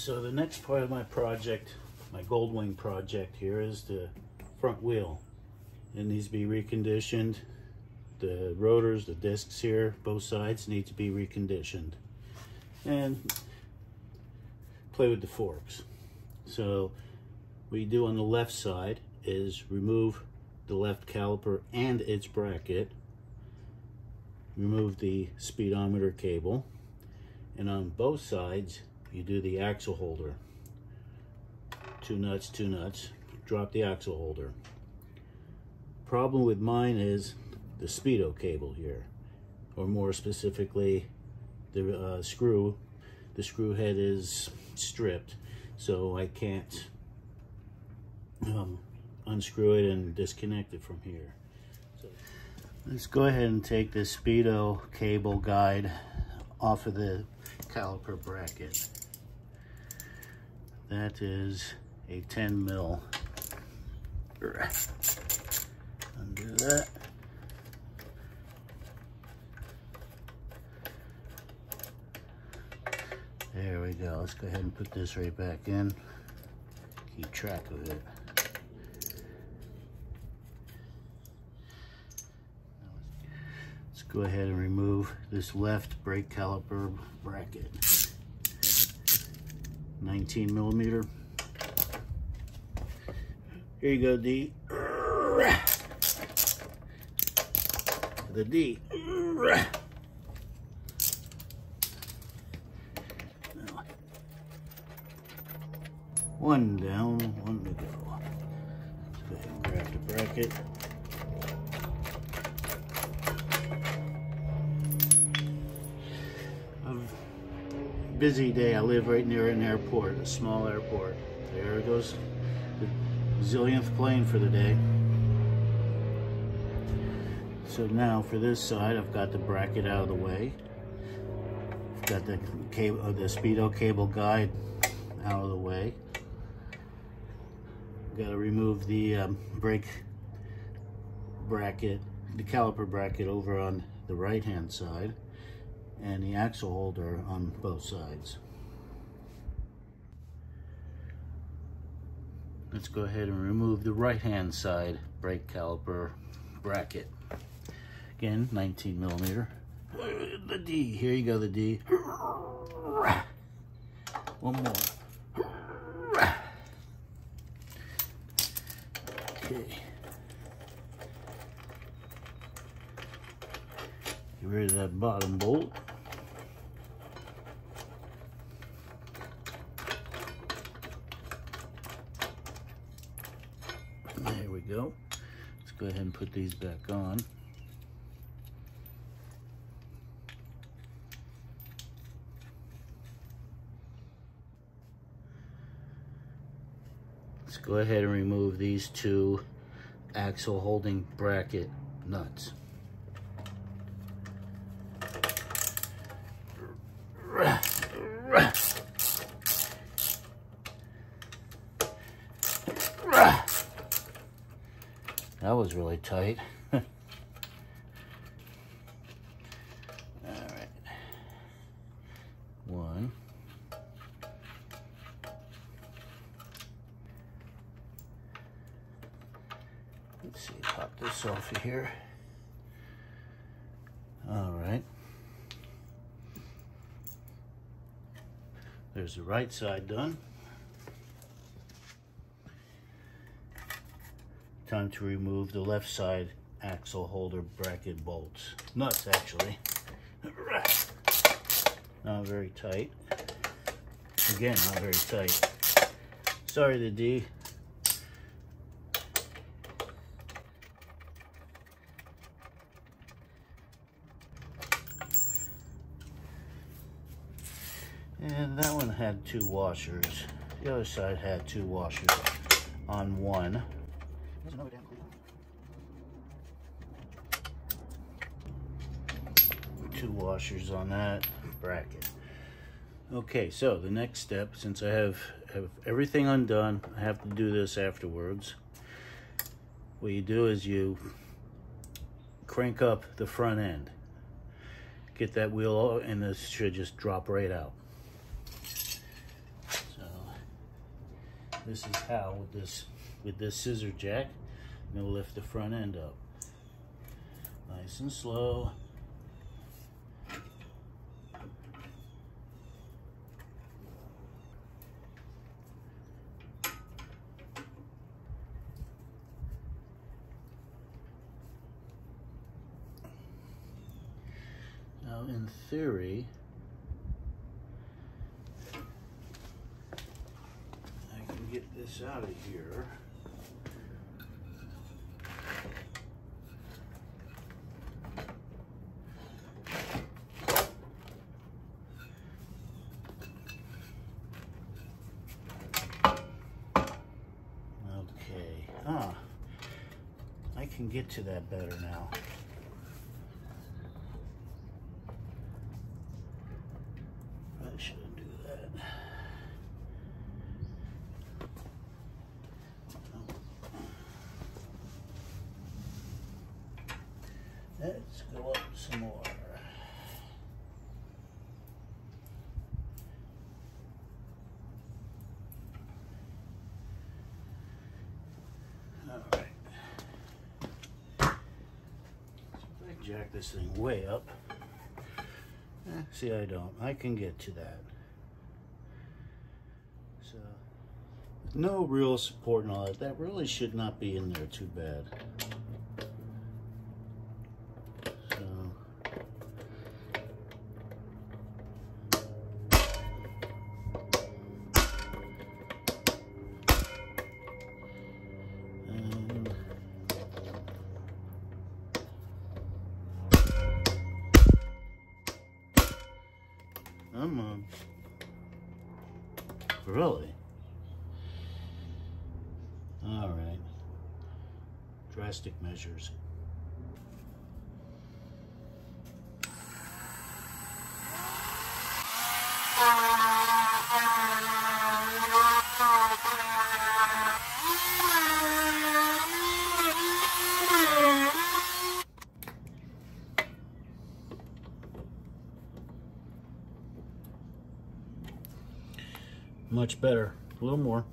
So the next part of my project, my Goldwing project here, is the front wheel. It needs to be reconditioned. The rotors, the discs here, both sides need to be reconditioned. And play with the forks. So what you do on the left side is remove the left caliper and its bracket, remove the speedometer cable, and on both sides you do the axle holder. Two nuts, drop the axle holder. Problem with mine is the speedo cable here, or more specifically the screw. The screw head is stripped, so I can't unscrew it and disconnect it from here. So let's go ahead and take this speedo cable guide off of the caliper bracket. That is a 10 mil. Undo that. There we go. Let's go ahead and put this right back in. Keep track of it. Let's go ahead and remove this left brake caliper bracket. 19 millimeter. Here you go, D. The D. One down, one to go. Let's go ahead and grab the bracket. A busy day. I live right near an airport, a small airport. There goes the zillionth plane for the day. So now for this side, I've got the bracket out of the way. I've got the cable, the speedo cable guide out of the way. Got to remove the brake bracket, the caliper bracket over on the right hand side, and the axle holder on both sides. Let's go ahead and remove the right hand side brake caliper bracket. Again, 19 millimeter. The D, here you go, the D. One more. Okay. Get rid of that bottom bolt. There we go. Let's go ahead and put these back on. Let's go ahead and remove these two axle holding bracket nuts. That was really tight. All right. One. Let's see, pop this off of here. All right. There's the right side done. Time to remove the left side axle holder bracket bolts. Nuts, actually. Not very tight. Again, not very tight. Sorry, the D. And that one had two washers. The other side had two washers on one. There's another damn clean. Two washers on that bracket. Okay, so the next step, since I have everything undone, I have to do this afterwards. What you do is you crank up the front end. Get that wheel, and this should just drop right out. So This is how with this scissor jack, I'm gonna lift the front end up. Nice and slow. Now in theory, I can get this out of here. Okay, I can get to that better now. I shouldn't do that. Let's go up some more. All right. So if I jack this thing way up, see, I don't. I can get to that. So, no real support and all that. That really should not be in there too bad. Really? All right. Drastic measures. Much better. A little more.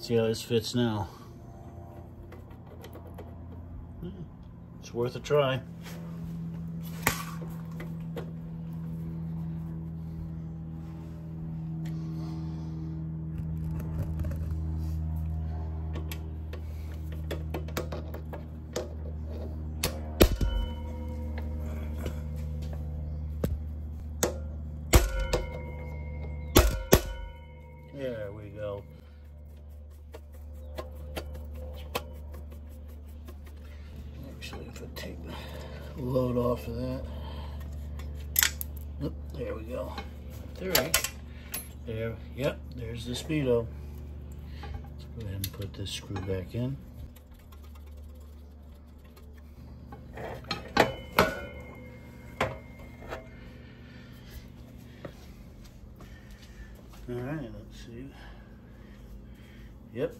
See how this fits now. It's worth a try. There we go. Actually, if I take the load off of that. Oop, there we go. 30. There, yep, there's the speedo. Let's go ahead and put this screw back in. All right, let's see. Yep.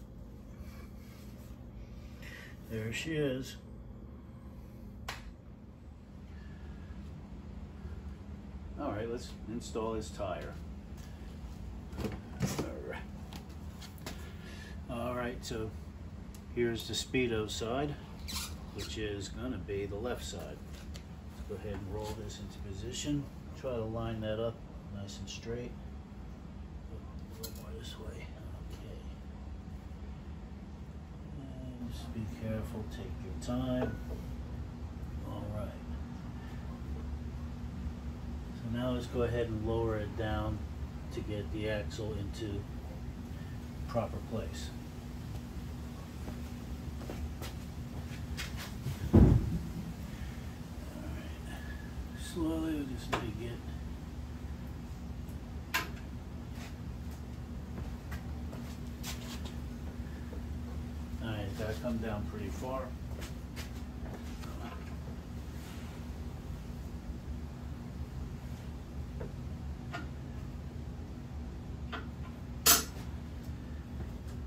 There she is. All right, let's install this tire. All right, so here's the speedo side, which is gonna be the left side. Let's go ahead and roll this into position. Try to line that up nice and straight. A little more this way. Okay. And just be careful, take your time. All right. So now let's go ahead and lower it down to get the axle into proper place. All right. Slowly, we just need to get gotta come down pretty far.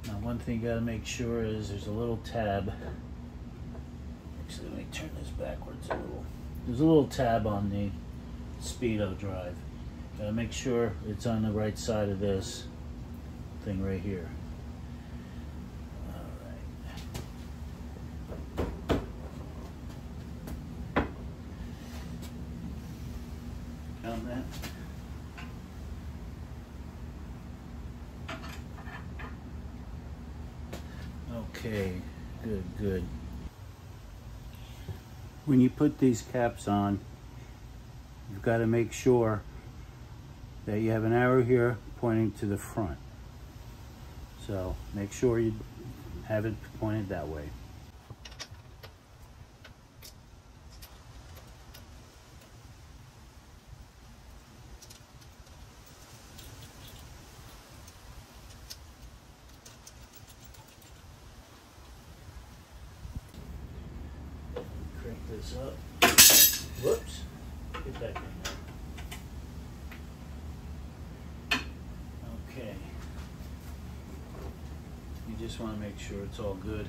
Now one thing you gotta make sure is there's a little tab Actually, let me turn this backwards a little. There's a little tab on the speedo drive. Gotta make sure it's on the right side of this thing right here. Found that. Okay, good. When you put these caps on, you've got to make sure that you have an arrow here pointing to the front. So make sure you have it pointed that way. Crank this up. Whoops. Get back in there. Okay. You just want to make sure it's all good.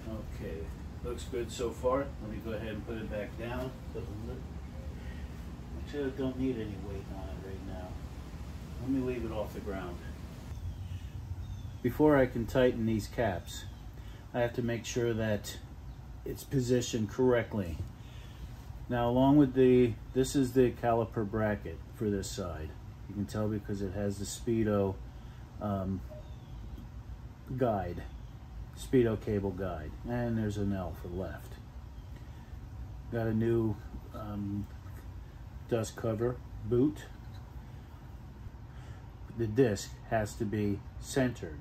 Okay. Looks good so far. Let me go ahead and put it back down. Actually, I don't need any weight on it right now. Let me leave it off the ground. Before I can tighten these caps, I have to make sure that it's positioned correctly. Now, along with this is the caliper bracket for this side. You can tell because it has the speedo guide, speedo cable guide, and there's an L for left. Got a new dust cover boot. The disc has to be centered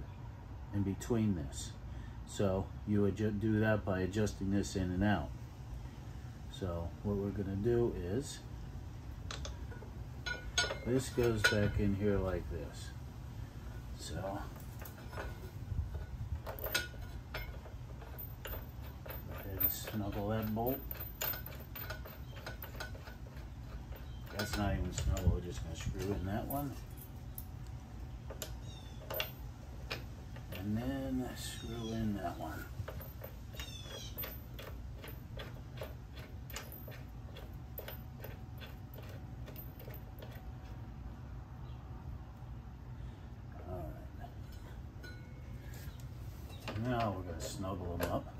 in between this. So you would do that by adjusting this in and out. So what we're going to do is, this goes back in here like this. So and snuggle that bolt. That's not even snuggle, we're just going to screw in that one. And then screw in that one. Alright. Now we're going to snuggle them up.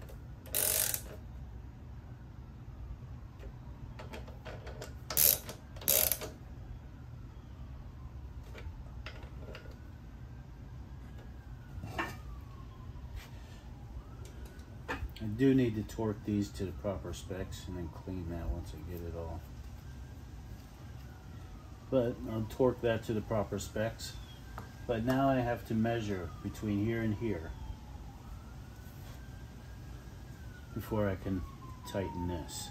I do need to torque these to the proper specs and then clean that once I get it all. But I'll torque that to the proper specs. But now I have to measure between here and here before I can tighten this.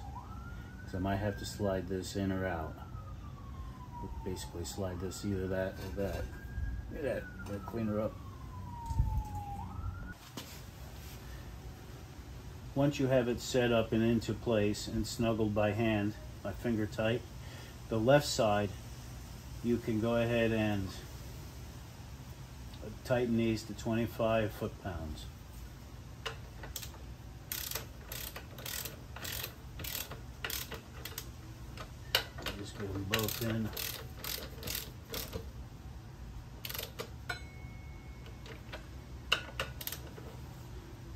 Because I might have to slide this in or out. Basically slide this either that or that. Look at that, that'll clean her up. Once you have it set up and into place and snuggled by hand, by finger tight, the left side, you can go ahead and tighten these to 25 foot-pounds. Just get them both in. And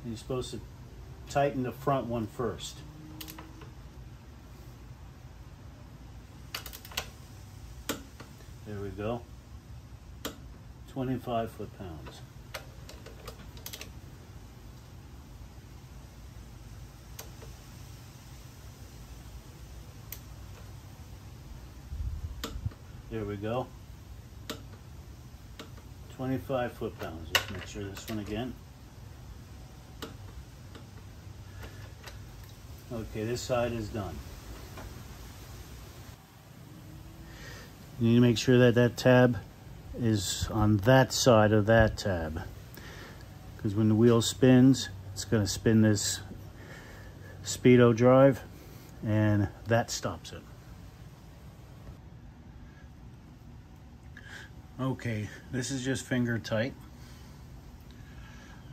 you're supposed to tighten the front one first. There we go. 25 foot-pounds. There we go. 25 foot-pounds. Let's make sure this one again. Okay, this side is done. You need to make sure that that tab is on that side of that tab, because when the wheel spins, it's going to spin this speedo drive, and that stops it. Okay, this is just finger tight.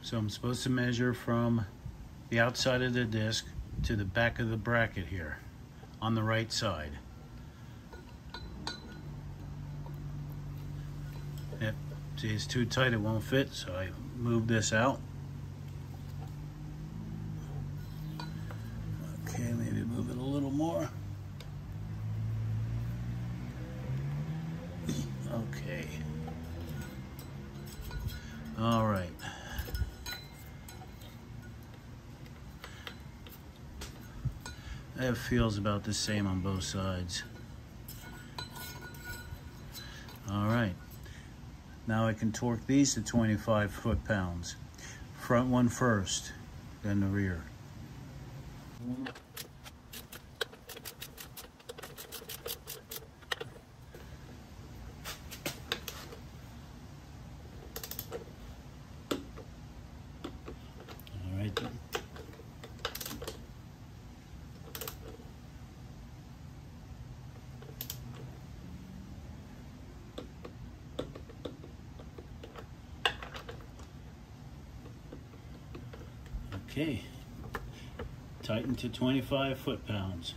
So I'm supposed to measure from the outside of the disc to the back of the bracket here on the right side. Yep. See, it's too tight, it won't fit, so I move this out. Okay, maybe move it a little more. Okay. All right. That feels about the same on both sides. All right. Now I can torque these to 25 foot-pounds. Front one first, then the rear. All right. Okay, tighten to 25 foot-pounds.